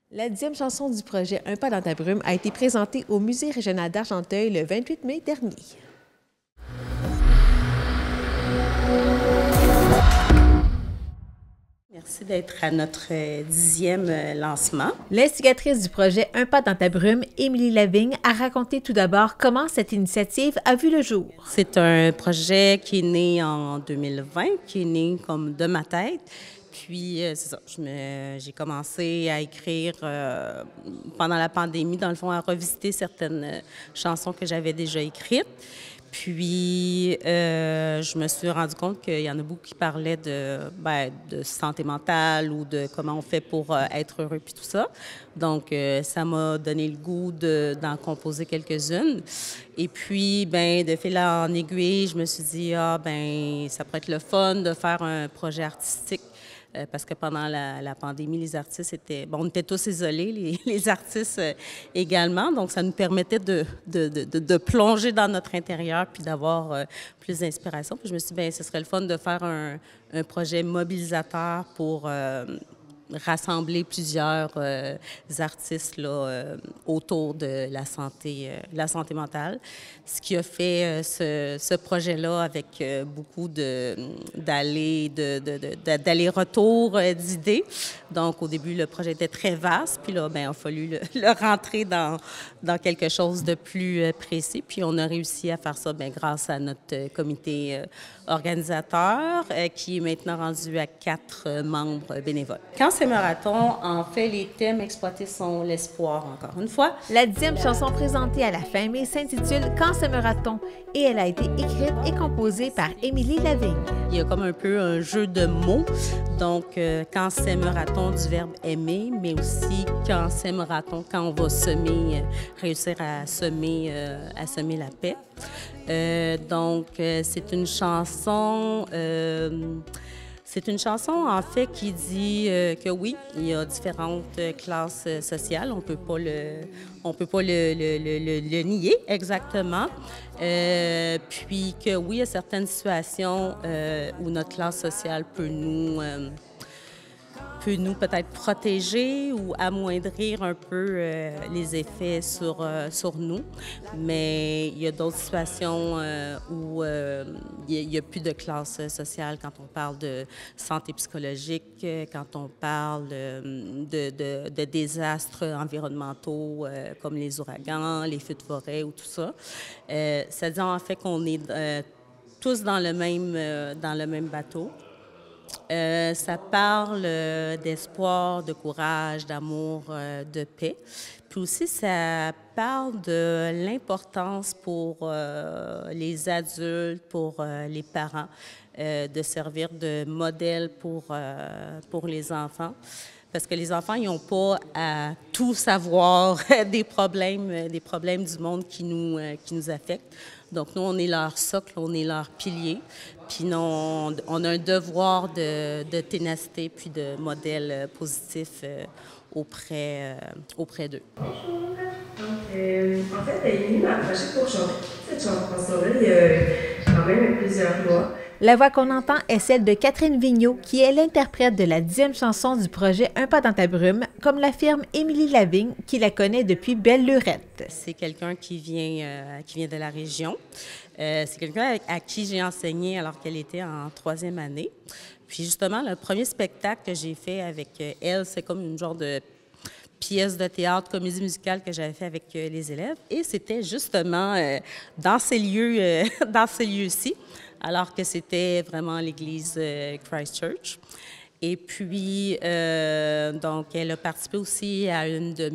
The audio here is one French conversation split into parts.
La 10e chanson du projet Un pas dans ta brume a été présentée au Musée régional d'Argenteuil le 28 mai dernier. Merci d'être à notre 10e lancement. L'instigatrice du projet Un pas dans ta brume, Émilie Lavigne, a raconté tout d'abord comment cette initiative a vu le jour. C'est un projet qui est né en 2020, qui est né comme de ma tête. Puis, c'est ça, j'ai commencé à écrire pendant la pandémie, dans le fond, à revisiter certaines chansons que j'avais déjà écrites. Puis, je me suis rendu compte qu'il y en a beaucoup qui parlaient de santé mentale ou de comment on fait pour être heureux, puis tout ça. Donc, ça m'a donné le goût d'en composer quelques-unes. Et puis, de fil en aiguille, je me suis dit, ça pourrait être le fun de faire un projet artistique. Parce que pendant la pandémie, les artistes on était tous isolés, les artistes également. Donc, ça nous permettait de plonger dans notre intérieur puis d'avoir plus d'inspiration. Puis je me suis dit, ce serait le fun de faire un projet mobilisateur pour rassembler plusieurs artistes là, autour de la santé mentale. Ce qui a fait ce projet-là avec beaucoup d'aller-retour d'idées. Donc, au début, le projet était très vaste, puis là, il a fallu le rentrer dans quelque chose de plus précis. Puis, on a réussi à faire ça grâce à notre comité organisateur, qui est maintenant rendu à 4 membres bénévoles. Quand c'est marathon, en fait, les thèmes exploités sont l'espoir, encore une fois. La 10e chanson présentée à la fin mai s'intitule Quand c'est marathon et elle a été écrite et composée par Émilie Lavigne. Il y a comme un peu un jeu de mots. Donc, quand c'est marathon du verbe aimer, mais aussi quand c'est marathon, quand on va réussir à semer la paix. Donc, c'est une chanson en fait qui dit que oui, il y a différentes classes sociales. On peut pas le nier exactement. Puis que oui, il y a certaines situations où notre classe sociale peut nous peut-être protéger ou amoindrir un peu les effets sur nous. Mais il y a d'autres situations où il n'y a plus de classe sociale quand on parle de santé psychologique, quand on parle de désastres environnementaux comme les ouragans, les feux de forêt ou tout ça. C'est-à-dire en fait qu'on est tous dans le même bateau. Ça parle d'espoir, de courage, d'amour, de paix. Puis aussi, ça parle de l'importance pour les adultes, pour les parents, de servir de modèle pour les enfants. Parce que les enfants, ils n'ont pas à tout savoir des problèmes du monde qui nous affectent. Donc, nous, on est leur socle, on est leur pilier. Puis, on a un devoir de ténacité puis de modèle positif auprès d'eux. Bonjour. Donc, en fait, Émilie m'a approchée pour chanter cette chanson-là il y a quand même plusieurs mois. La voix qu'on entend est celle de Catherine Vigneault, qui est l'interprète de la 10e chanson du projet Un pas dans ta brume, comme l'affirme Émilie Lavigne, qui la connaît depuis belle lurette. C'est quelqu'un qui vient de la région. C'est quelqu'un à qui j'ai enseigné alors qu'elle était en 3e année. Puis justement, le premier spectacle que j'ai fait avec elle, c'est comme une genre de pièce de théâtre, comédie musicale que j'avais fait avec les élèves. Et c'était justement dans ces lieux-ci, alors que c'était vraiment l'église Christ Church. Et puis, donc, elle a participé aussi à un de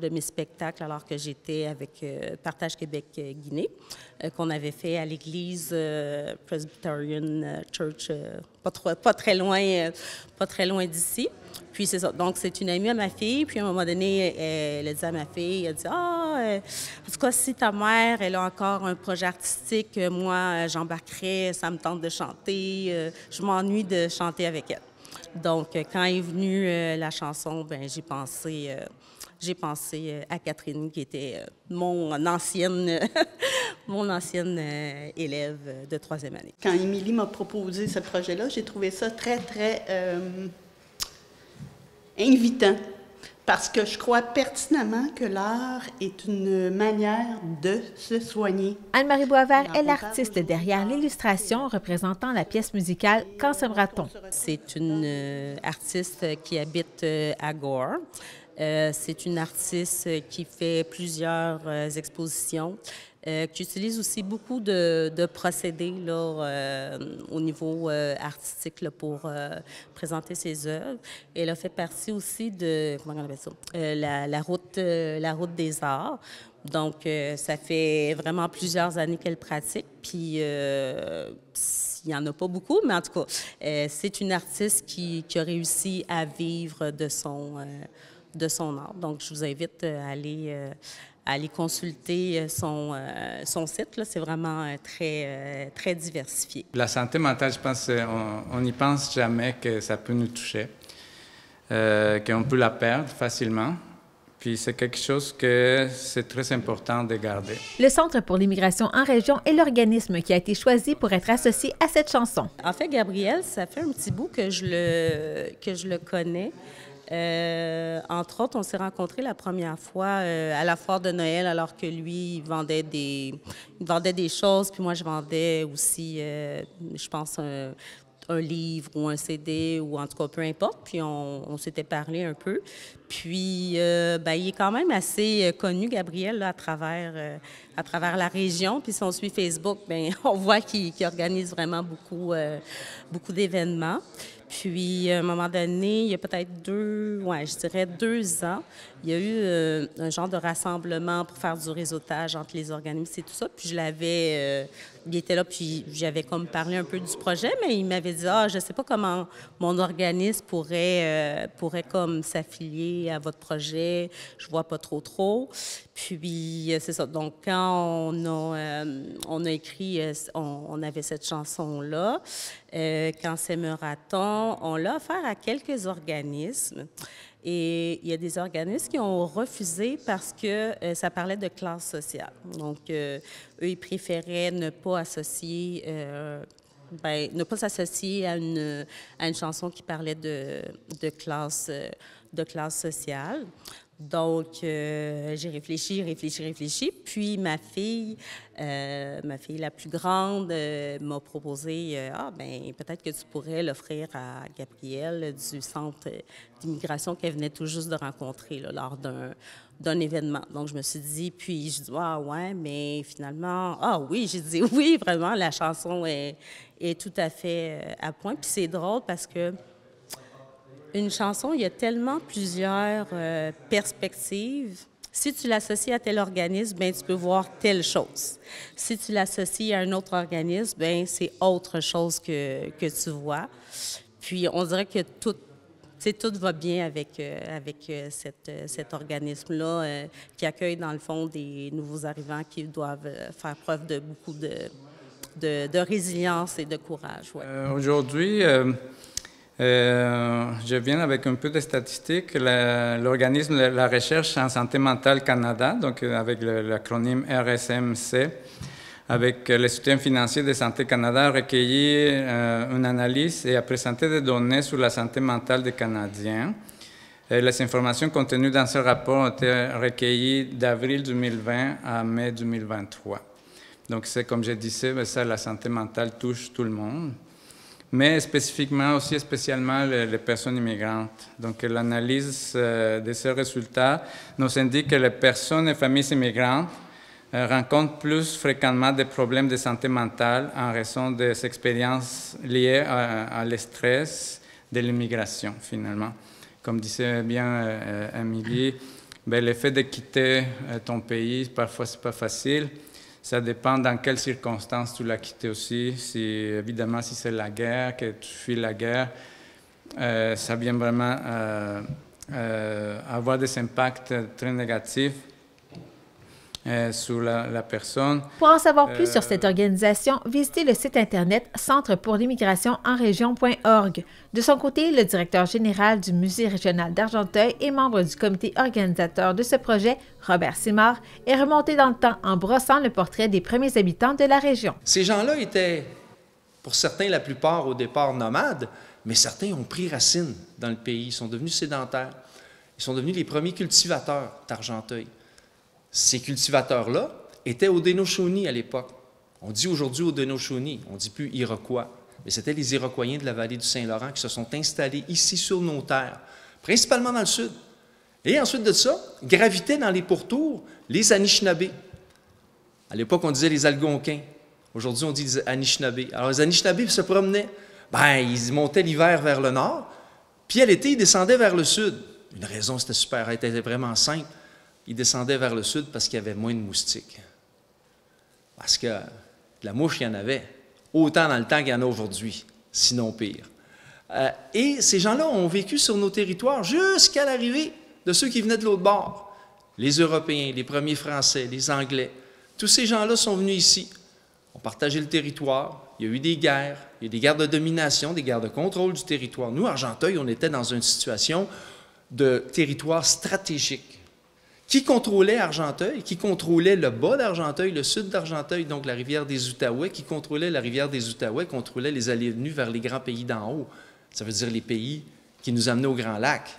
mes spectacles alors que j'étais avec Partage Québec-Guinée, qu'on avait fait à l'église Presbyterian Church, pas très loin d'ici. Puis c'est ça. Donc, c'est une amie à ma fille. Puis à un moment donné, elle a dit à ma fille, elle a dit, en tout cas, si ta mère, elle a encore un projet artistique, moi, j'embarquerais, ça me tente de chanter. Je m'ennuie de chanter avec elle. Donc, quand est venue la chanson, j'ai pensé à Catherine, qui était mon ancienne élève de 3e année. Quand Émilie m'a proposé ce projet-là, j'ai trouvé ça très, très invitant. Parce que je crois pertinemment que l'art est une manière de se soigner. Anne-Marie Boisvert est l'artiste derrière l'illustration représentant la pièce musicale « Quand sèmera-t-on ». C'est une artiste qui habite à Gore. C'est une artiste qui fait plusieurs expositions, qui utilise aussi beaucoup de procédés là, au niveau artistique là, pour présenter ses œuvres. Elle a fait partie aussi de, comment on appelle ça, la route des arts. Donc, ça fait vraiment plusieurs années qu'elle pratique, puis il n'y en a pas beaucoup, mais en tout cas, c'est une artiste qui a réussi à vivre de son art. Donc, je vous invite à aller consulter son site. C'est vraiment très diversifié. La santé mentale, je pense qu'on n'y pense jamais que ça peut nous toucher, qu'on peut la perdre facilement. Puis c'est quelque chose que c'est très important de garder. Le Centre pour l'immigration en région est l'organisme qui a été choisi pour être associé à cette chanson. En fait, Gabriel, ça fait un petit bout que je le connais. Entre autres, on s'est rencontrés la première fois à la foire de Noël, alors que lui, il vendait des choses, puis moi, je vendais aussi, je pense, un livre ou un CD, ou en tout cas, peu importe. Puis on s'était parlé un peu. Puis, il est quand même assez connu, Gabriel, là, à travers la région. Puis si on suit Facebook, on voit qu'il organise vraiment beaucoup d'événements. Puis, à un moment donné, il y a peut-être 2 ans, il y a eu un genre de rassemblement pour faire du réseautage entre les organismes et tout ça. Puis, il était là, puis j'avais comme parlé un peu du projet, mais il m'avait dit « Ah, je ne sais pas comment mon organisme pourrait comme s'affilier à votre projet. Je vois pas trop. » Puis, c'est ça. Donc, quand on a écrit, on avait cette chanson-là, Quand sèmera-t-on, on l'a offert à quelques organismes. Et il y a des organismes qui ont refusé parce que ça parlait de classe sociale. Donc, eux, ils préféraient ne pas associer... ne pas s'associer à une chanson qui parlait de classe sociale. Donc, j'ai réfléchi. Puis, ma fille la plus grande, m'a proposé, peut-être que tu pourrais l'offrir à Gabrielle du centre d'immigration qu'elle venait tout juste de rencontrer là, lors d'un événement. Donc, je me suis dit, puis je dis, ah ouais, mais finalement, ah oui, j'ai dit oui, vraiment, la chanson est tout à fait à point. Puis c'est drôle parce que une chanson, il y a tellement plusieurs perspectives. Si tu l'associes à tel organisme, tu peux voir telle chose. Si tu l'associes à un autre organisme, c'est autre chose que tu vois. Puis, on dirait que tout va bien avec cet organisme-là qui accueille, dans le fond, des nouveaux arrivants qui doivent faire preuve de beaucoup de résilience et de courage. Ouais. Aujourd'hui, je viens avec un peu de statistiques. L'organisme de la recherche en santé mentale Canada, donc avec l'acronyme RSMC, avec le soutien financier de Santé Canada, a recueilli une analyse et a présenté des données sur la santé mentale des Canadiens. Et les informations contenues dans ce rapport ont été recueillies d'avril 2020 à mai 2023. Donc, c'est comme je disais, ça, la santé mentale touche tout le monde, mais spécialement les personnes immigrantes. Donc, l'analyse de ces résultats nous indique que les personnes et familles immigrantes rencontrent plus fréquemment des problèmes de santé mentale en raison des expériences liées à le stress de l'immigration, finalement. Comme disait bien Émilie, le fait de quitter ton pays, parfois, ce n'est pas facile. Ça dépend dans quelles circonstances tu l'as quitté aussi. Évidemment, si c'est la guerre, que tu fuis la guerre, ça vient vraiment avoir des impacts très négatifs sur la personne. Pour en savoir plus sur cette organisation, visitez le site Internet Centre pour l'immigration en région.org. De son côté, le directeur général du Musée régional d'Argenteuil et membre du comité organisateur de ce projet, Robert Simard, est remonté dans le temps en brossant le portrait des premiers habitants de la région. Ces gens-là étaient, pour certains, la plupart au départ nomades, mais certains ont pris racine dans le pays, sont devenus sédentaires. Ils sont devenus les premiers cultivateurs d'Argenteuil. Ces cultivateurs-là étaient Haudenosaunee à l'époque. On dit aujourd'hui Haudenosaunee, on ne dit plus Iroquois. Mais c'était les Iroquoiens de la vallée du Saint-Laurent qui se sont installés ici sur nos terres, principalement dans le sud. Et ensuite de ça, gravitaient dans les pourtours les Anishinabés. À l'époque, on disait les Algonquins. Aujourd'hui, on dit les Anishinabés. Alors, les Anishinabés se promenaient. Ils montaient l'hiver vers le nord, puis à l'été, ils descendaient vers le sud. Une raison, c'était super, elle était vraiment simple. Ils descendaient vers le sud parce qu'il y avait moins de moustiques. Parce que de la mouche, il y en avait. Autant dans le temps qu'il y en a aujourd'hui, sinon pire. Et ces gens-là ont vécu sur nos territoires jusqu'à l'arrivée de ceux qui venaient de l'autre bord. Les Européens, les premiers Français, les Anglais. Tous ces gens-là sont venus ici. On partageait le territoire. Il y a eu des guerres. Il y a eu des guerres de domination, des guerres de contrôle du territoire. Nous, Argenteuil, on était dans une situation de territoire stratégique. Qui contrôlait Argenteuil? Qui contrôlait le bas d'Argenteuil, le sud d'Argenteuil, donc la rivière des Outaouais? Qui contrôlait la rivière des Outaouais? Contrôlait les allées et venues vers les grands pays d'en haut. Ça veut dire les pays qui nous amenaient au Grand Lac.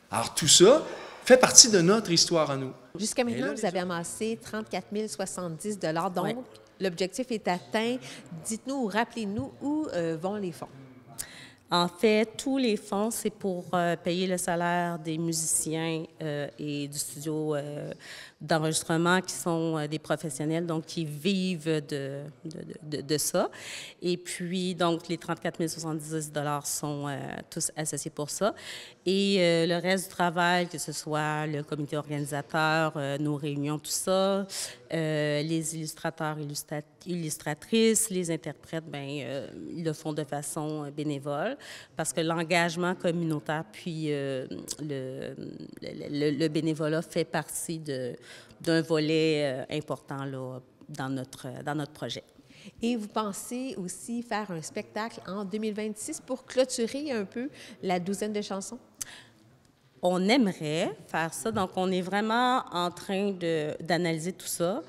Alors, tout ça fait partie de notre histoire à nous. Jusqu'à maintenant, vous avez amassé 34 070 $. Donc, l'objectif est atteint. Dites-nous, rappelez-nous où vont les fonds. En fait, tous les fonds, c'est pour payer le salaire des musiciens et du studio d'enregistrement qui sont des professionnels, donc qui vivent de ça. Et puis, donc, les 34 070 $ sont tous associés pour ça. Et le reste du travail, que ce soit le comité organisateur, nos réunions, tout ça, les illustrateurs, illustratrices, les interprètes, ils le font de façon bénévole parce que l'engagement communautaire puis le bénévolat fait partie d'un volet important là, dans notre projet. Et vous pensez aussi faire un spectacle en 2026 pour clôturer un peu la douzaine de chansons? On aimerait faire ça, donc on est vraiment en train d'analyser tout ça.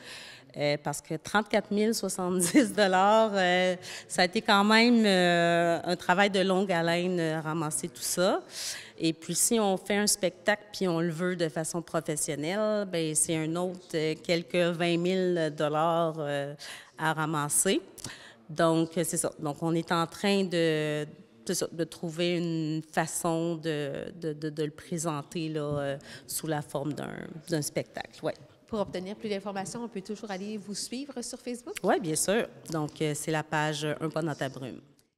Parce que 34 070 $, ça a été quand même un travail de longue haleine ramasser tout ça. Et puis, si on fait un spectacle puis on le veut de façon professionnelle, bien, c'est un autre quelques 20 000 $ à ramasser. Donc, c'est ça. Donc, on est en train de trouver une façon de le présenter là, sous la forme d'un spectacle. Ouais. Pour obtenir plus d'informations, on peut toujours aller vous suivre sur Facebook? Oui, bien sûr. Donc, c'est la page Un pas dans ta brume.